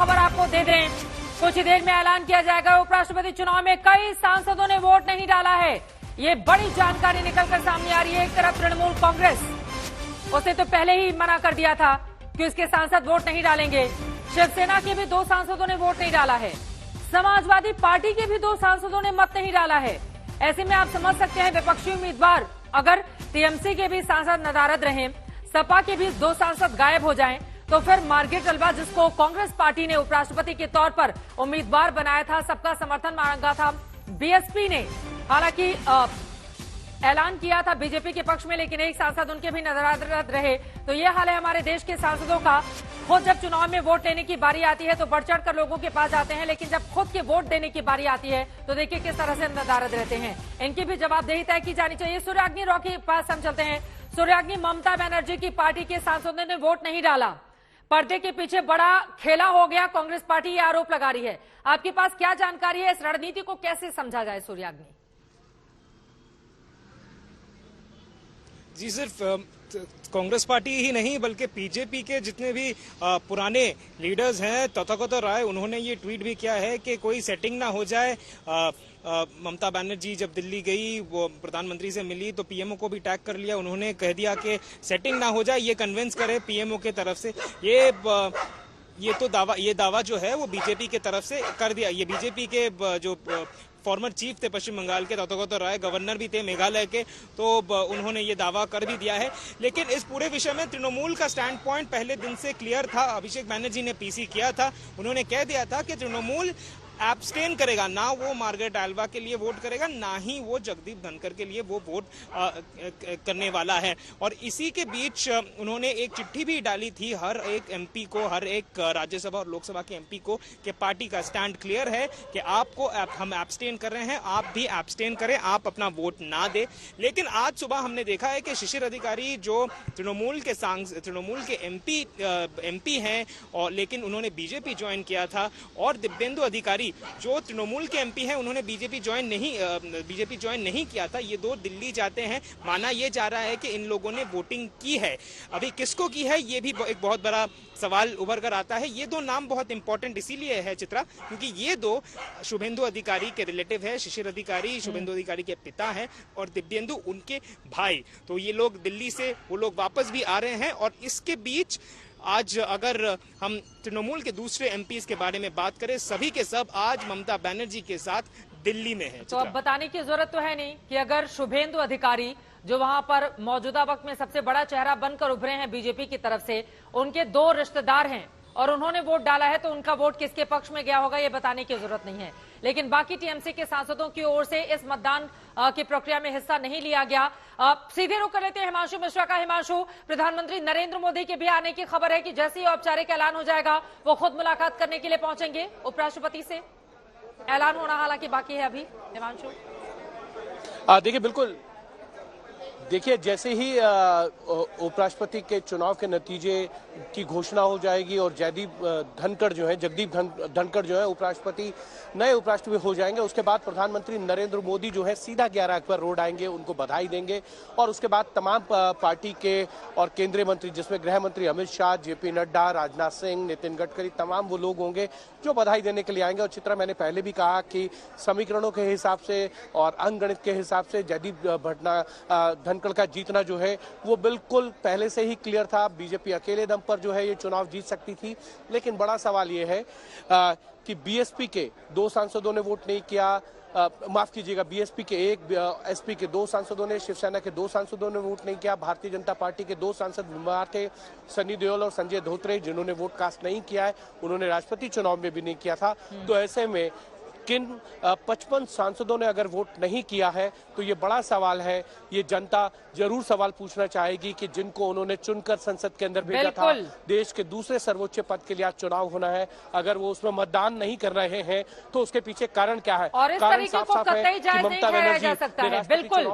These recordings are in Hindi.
खबर आपको दे दें, कुछ ही देर में ऐलान किया जाएगा उपराष्ट्रपति चुनाव में कई सांसदों ने वोट नहीं डाला है। ये बड़ी जानकारी निकलकर सामने आ रही है। एक तरफ तृणमूल कांग्रेस, उसने तो पहले ही मना कर दिया था कि उसके सांसद वोट नहीं डालेंगे। शिवसेना के भी 2 सांसदों ने वोट नहीं डाला है। समाजवादी पार्टी के भी 2 सांसदों ने मत नहीं डाला है। ऐसे में आप समझ सकते हैं विपक्षी उम्मीदवार, अगर टीएमसी के भी सांसद नदारद रहें, सपा के भी 2 सांसद गायब हो जाएं, तो फिर मार्गरेट अल्वा, जिसको कांग्रेस पार्टी ने उपराष्ट्रपति के तौर पर उम्मीदवार बनाया था, सबका समर्थन मांगा था, बीएसपी ने हालांकि ऐलान किया था बीजेपी के पक्ष में, लेकिन एक सांसद उनके भी नदारद रहे। तो ये हाल है हमारे देश के सांसदों का। खुद जब चुनाव में वोट लेने की बारी आती है तो बढ़ चढ़ कर लोगों के पास जाते हैं, लेकिन जब खुद के वोट देने की बारी आती है तो देखिए किस तरह से नदारद रहते हैं। इनकी भी जवाबदेही तय की जानी चाहिए। सूर्याग्नि रॉ के पास हम चलते हैं। सूर्याग्नि, ममता बनर्जी की पार्टी के सांसदों ने वोट नहीं डाला, पर्दे के पीछे बड़ा खेला हो गया, कांग्रेस पार्टी ये आरोप लगा रही है। आपके पास क्या जानकारी है? इस रणनीति को कैसे समझा जाए सूर्याग्नि? जी, सिर्फ कांग्रेस पार्टी ही नहीं बल्कि बीजेपी के जितने भी पुराने लीडर्स हैं, तथागत राय, उन्होंने ये ट्वीट भी किया है कि कोई सेटिंग ना हो जाए। ममता बनर्जी जब दिल्ली गई, वो प्रधानमंत्री से मिली तो पीएमओ को भी टैग कर लिया। उन्होंने कह दिया कि सेटिंग ना हो जाए, ये कन्विंस करे पीएमओ के तरफ से। ये दावा जो है वो बीजेपी के तरफ से कर दिया। ये बीजेपी के जो फॉर्मर चीफ थे पश्चिम बंगाल के, तथागत राय, गवर्नर भी थे मेघालय के, तो उन्होंने ये दावा कर भी दिया है। लेकिन इस पूरे विषय में तृणमूल का स्टैंड पॉइंट पहले दिन से क्लियर था। अभिषेक बैनर्जी ने पीसी किया था, उन्होंने कह दिया था कि तृणमूल एब्सटेन करेगा, ना वो मार्गरेट अल्वा के लिए वोट करेगा, ना ही वो जगदीप धनखड़ के लिए वो वोट करने वाला है। और इसी के बीच उन्होंने एक चिट्ठी भी डाली थी हर एक एमपी को, हर एक राज्यसभा और लोकसभा के एमपी को, कि पार्टी का स्टैंड क्लियर है कि आपको हम एब्सटेन कर रहे हैं, आप भी एब्सटेन करें, आप अपना वोट ना दे। लेकिन आज सुबह हमने देखा है कि शिशिर अधिकारी जो तृणमूल के एमपी हैं, और लेकिन उन्होंने बीजेपी ज्वाइन किया था, और दिव्येंदु अधिकारी जो तृणमूल के एमपी हैं, उन्होंने बीजेपी ज्वाइन नहीं किया था। ये 2 दिल्ली जाते हैं। माना यह जा रहा है कि इन लोगों ने वोटिंग की है। अभी किसको की है ये भी एक बहुत बड़ा सवाल उभर कर आता है। ये 2 नाम बहुत इंपॉर्टेंट इसीलिए है चित्रा, क्योंकि ये 2 शुभेंदु अधिकारी के रिलेटिव है। शिशिर अधिकारी शुभेंदु अधिकारी के पिता हैं और दिव्येंदु उनके भाई। तो ये लोग दिल्ली से वो लोग वापस भी आ रहे हैं। और इसके बीच आज अगर हम तृणमूल के दूसरे एमपीज के बारे में बात करें, सभी के सब आज ममता बनर्जी के साथ दिल्ली में है। तो अब बताने की जरूरत तो है नहीं कि अगर शुभेंदु अधिकारी, जो वहां पर मौजूदा वक्त में सबसे बड़ा चेहरा बनकर उभरे हैं बीजेपी की तरफ से, उनके 2 रिश्तेदार हैं और उन्होंने वोट डाला है, तो उनका वोट किसके पक्ष में गया होगा ये बताने की जरूरत नहीं है। लेकिन बाकी टीएमसी के सांसदों की ओर से इस मतदान की प्रक्रिया में हिस्सा नहीं लिया गया। सीधे रुख कर लेते हैं हिमांशु मिश्रा का। हिमांशु, प्रधानमंत्री नरेंद्र मोदी के भी आने की खबर है कि जैसे ही औपचारिक ऐलान हो जाएगा वो खुद मुलाकात करने के लिए पहुंचेंगे उपराष्ट्रपति से। ऐलान होना हालांकि बाकी है अभी। हिमांशु, देखिए, बिल्कुल, देखिए, जैसे ही उपराष्ट्रपति के चुनाव के नतीजे की घोषणा हो जाएगी और जगदीप धनखड़ जो है नए उपराष्ट्रपति हो जाएंगे, उसके बाद प्रधानमंत्री नरेंद्र मोदी जो है सीधा 11 अक्टूबर रोड आएंगे, उनको बधाई देंगे। और उसके बाद तमाम पार्टी के और केंद्रीय मंत्री, जिसमें गृह मंत्री अमित शाह, जेपी नड्डा, राजनाथ सिंह, नितिन गडकरी, तमाम वो लोग होंगे जो बधाई देने के लिए आएंगे। और चित्रा, मैंने पहले भी कहा कि समीकरणों के हिसाब से और अंकगणित के हिसाब से जगदीप धनखड़ का जीतना जो है वो बिल्कुल पहले से ही क्लियर था। बीजेपी अकेले दम पर जो है ये चुनाव जीत सकती थी। लेकिन बड़ा सवाल ये है कि बीएसपी के 2 सांसदों ने वोट नहीं किया, माफ कीजिएगा, बीएसपी के 1, एसपी के 2 सांसदों ने, शिवसेना के 2 सांसदों ने वोट नहीं किया, भारतीय जनता पार्टी के 2 सांसद बीमार थे, सनी देओल और संजय धोत्रे, जिन्होंने वोट कास्ट नहीं किया है, उन्होंने राष्ट्रपति चुनाव में भी नहीं किया था। तो ऐसे में किन 55 सांसदों ने अगर वोट नहीं किया है तो ये बड़ा सवाल है। ये जनता जरूर सवाल पूछना चाहेगी कि जिनको उन्होंने चुनकर संसद के अंदर भेजा था, देश के दूसरे सर्वोच्च पद के लिए आज चुनाव होना है, अगर वो उसमें मतदान नहीं कर रहे हैं तो उसके पीछे कारण क्या है? और इस कारण तरीके को कतई जायज नहीं ठहराया जा सकता है। बिल्कुल,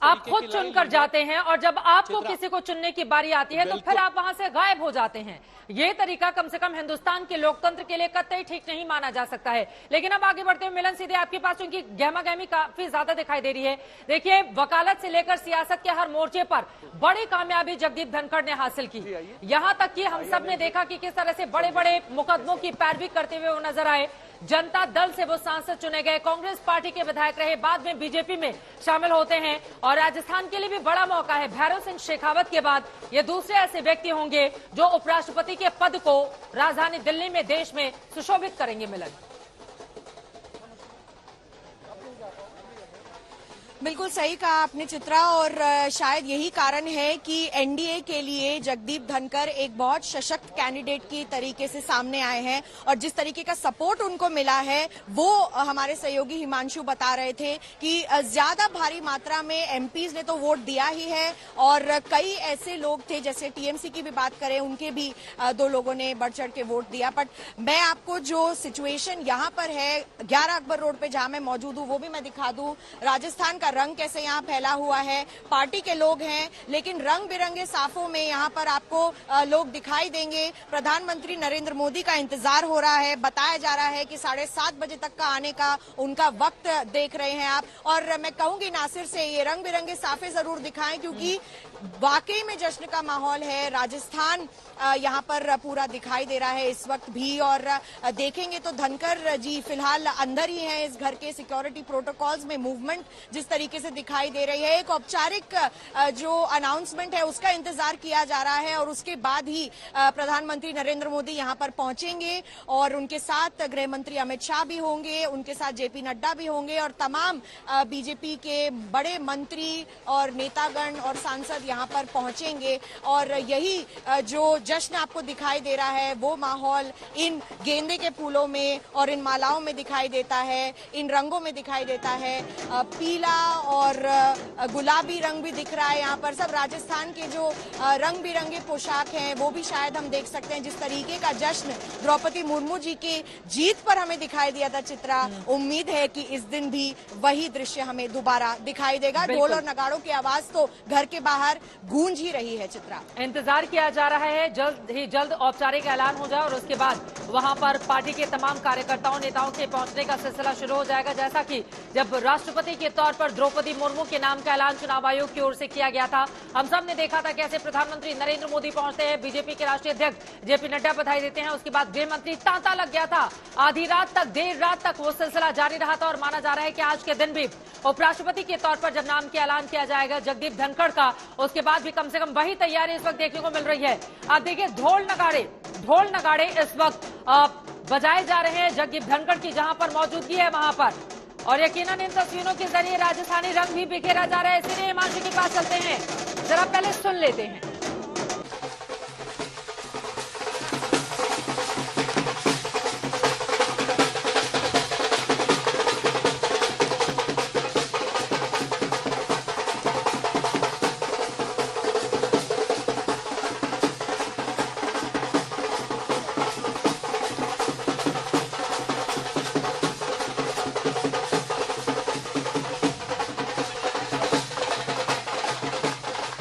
आप खुद चुनकर जाते हैं और जब आपको किसी को चुनने की बारी आती है तो फिर आप वहां से गायब हो जाते हैं। ये तरीका कम से कम हिंदुस्तान के लोकतंत्र के लिए कतई ठीक नहीं माना जा सकता है। लेकिन अब आगे बढ़ते हुए मिलन सीधे आपके पास, क्योंकि गहमा गहमी काफी ज्यादा दिखाई दे रही है। देखिए, वकालत से लेकर सियासत के हर मोर्चे पर बड़ी कामयाबी जगदीप धनखड़ ने हासिल की। यहां तक कि हम सब ने देखा कि किस तरह से बड़े बड़े मुकदमों की पैरवी करते हुए वो नजर आए। जनता दल से वो सांसद चुने गए, कांग्रेस पार्टी के विधायक रहे, बाद में बीजेपी में शामिल होते हैं। और राजस्थान के लिए भी बड़ा मौका है। भैरव सिंह शेखावत के बाद ये दूसरे ऐसे व्यक्ति होंगे जो उपराष्ट्रपति के पद को राजधानी दिल्ली में, देश में सुशोभित करेंगे। मिलन, बिल्कुल सही कहा आपने चित्रा, और शायद यही कारण है कि एनडीए के लिए जगदीप धनखड़ एक बहुत सशक्त कैंडिडेट की तरीके से सामने आए हैं, और जिस तरीके का सपोर्ट उनको मिला है वो हमारे सहयोगी हिमांशु बता रहे थे कि ज्यादा भारी मात्रा में एमपीज ने तो वोट दिया ही है, और कई ऐसे लोग थे, जैसे टीएमसी की भी बात करें, उनके भी 2 लोगों ने बढ़ चढ़ के वोट दिया। बट मैं आपको जो सिचुएशन यहाँ पर है 11 अकबर रोड पे जहां मैं मौजूद हूँ वो भी मैं दिखा दूं। राजस्थान रंग कैसे यहाँ फैला हुआ है, पार्टी के लोग हैं, लेकिन रंग बिरंगे साफों में यहाँ पर आपको लोग दिखाई देंगे। प्रधानमंत्री नरेंद्र मोदी का इंतजार हो रहा है। बताया जा रहा है कि 7:30 बजे तक का आने का उनका वक्त देख रहे हैं आप। और मैं कहूंगी नासिर से, ये रंग बिरंगे साफे जरूर दिखाएं, क्योंकि वाकई में जश्न का माहौल है। राजस्थान यहाँ पर पूरा दिखाई दे रहा है इस वक्त भी। और देखेंगे तो धनखड़ जी फिलहाल अंदर ही हैं इस घर के। सिक्योरिटी प्रोटोकॉल्स में मूवमेंट जिस तरीके से दिखाई दे रही है, एक औपचारिक जो अनाउंसमेंट है उसका इंतजार किया जा रहा है, और उसके बाद ही प्रधानमंत्री नरेंद्र मोदी यहाँ पर पहुंचेंगे, और उनके साथ गृह मंत्री अमित शाह भी होंगे, उनके साथ जेपी नड्डा भी होंगे, और तमाम बीजेपी के बड़े मंत्री और नेतागण और सांसद यहाँ पर पहुंचेंगे। और यही जो जश्न आपको दिखाई दे रहा है वो माहौल इन गेंदे के फूलों में और इन मालाओं में दिखाई देता है, इन रंगों में दिखाई देता है। पीला और गुलाबी रंग भी दिख रहा है यहाँ पर। सब राजस्थान के जो रंग बिरंगे पोशाक हैं वो भी शायद हम देख सकते हैं। जिस तरीके का जश्न द्रौपदी मुर्मू जी के जीत पर हमें दिखाई दिया था चित्रा, उम्मीद है कि इस दिन भी वही दृश्य हमें दोबारा दिखाई देगा। ढोल और नगाड़ों की आवाज तो घर के बाहर गूंज ही रही है चित्रा। इंतजार किया जा रहा है जल्द औपचारिक ऐलान हो जाए, और उसके बाद वहां पर पार्टी के तमाम कार्यकर्ताओं नेताओं के पहुंचने का सिलसिला शुरू हो जाएगा। जैसा कि जब राष्ट्रपति के तौर पर द्रौपदी मुर्मू के नाम का ऐलान चुनाव आयोग की ओर से किया गया था, हम सब ने देखा था कैसे प्रधानमंत्री नरेंद्र मोदी पहुंचते हैं, बीजेपी के राष्ट्रीय अध्यक्ष जेपी नड्डा बधाई देते हैं, उसके बाद गृह मंत्री तांता लग गया था। आधी रात तक, देर रात तक वो सिलसिला जारी रहा था, और माना जा रहा है कि आज के दिन भी उपराष्ट्रपति के तौर पर जब नाम का ऐलान किया जाएगा जगदीप धनखड़ का, उसके बाद भी कम से कम वही तैयारी इस वक्त देखने को मिल रही है। आप देखिए, ढोल नगाड़े इस वक्त बजाए जा रहे हैं जगदीप धनखड़ की जहां पर मौजूदगी है वहां पर, और यकीनन इन तस्वीरों के जरिए राजस्थानी रंग भी बिखेरा जा रहा है। इसीलिए हिमांशु के पास चलते हैं, जरा पहले सुन लेते हैं।